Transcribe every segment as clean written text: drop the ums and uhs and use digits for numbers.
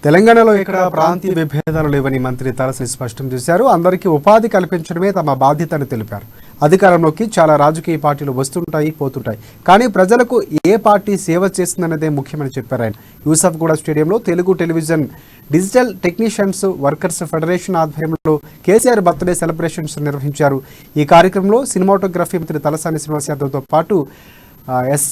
తెలంగాణలో ఇక్కడ ప్రాంతీయ విభేదాలు లేవని మంత్రి తలసాని స్పష్టం చేశారు. అందరికీ ఉపాధి కల్పించడమే తమ బాధ్యతని తెలిపారు. అధికారంలోకి చాలా రాజకీయ పార్టీలు వస్తుంటాయి, పోతుంటాయి. కానీ ప్రజలకు ఏ పార్టీ సేవ చేస్తుందన్నదే ముఖ్యమని చెప్పారు ఆయన. యూసఫ్గూడ స్టేడియంలో Telugu television digital technicians workers federation ఆధ్వర్యంలో కేసీఆర్ బర్త్డే సెలబ్రేషన్స్ నిర్వహించారు. ఈ కార్యక్రమంలో సినిమాటోగ్రఫీ మంత్రి తలసాని శ్రీనివాస్ యాదవ్తో పాటు ఎస్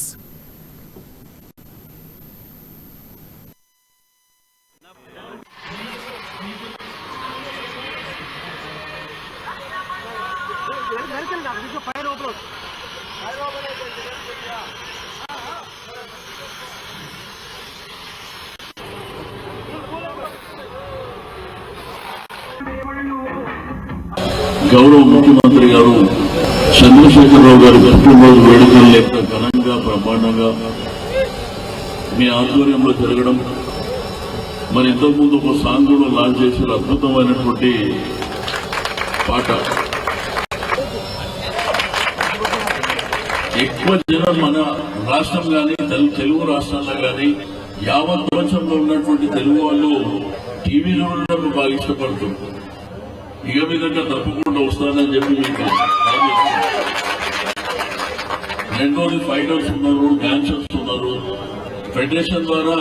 గౌరవ ముఖ్యమంత్రి గారు చంద్రశేఖరరావు గారి పుట్టినరోజు వేడుకలు ఎంత ఘనంగా బ్రహ్మాండంగా మీ ఆధ్వర్యంలో జరగడం, మరి ఇంతకుముందు ఒక సాంగ్ కూడా లాంచ్ చేసిన అద్భుతమైనటువంటి పాట. ఎక్కువ జనం మన రాష్ట్రం కానీ తెలుగు రాష్ట్రాల్లో కానీ యావత్ ప్రపంచంలో ఉన్నటువంటి తెలుగు వాళ్ళు టీవీలో ఉండడం బాగా ఇష్టపడుతుంది. ఇక విధంగా తప్పకుండా వస్తానని చెప్పి మీకు రెండోది ఫైటర్స్ ఉన్నారు, డాన్సర్స్ ఉన్నారు. ఫెడరేషన్ ద్వారా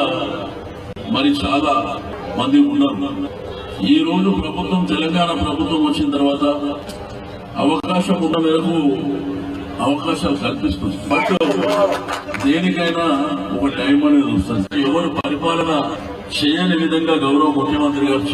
మరి చాలా మంది ఉన్నారు. ఈ రోజు ప్రభుత్వం, తెలంగాణ ప్రభుత్వం వచ్చిన తర్వాత అవకాశం ఉన్న మేరకు అవకాశాలు కల్పిస్తుంది. బట్ దేనికైనా ఒక టైం అనేది వస్తుంది. ఎవరు పరిపాలన చేయని విధంగా గౌరవ ముఖ్యమంత్రి గారు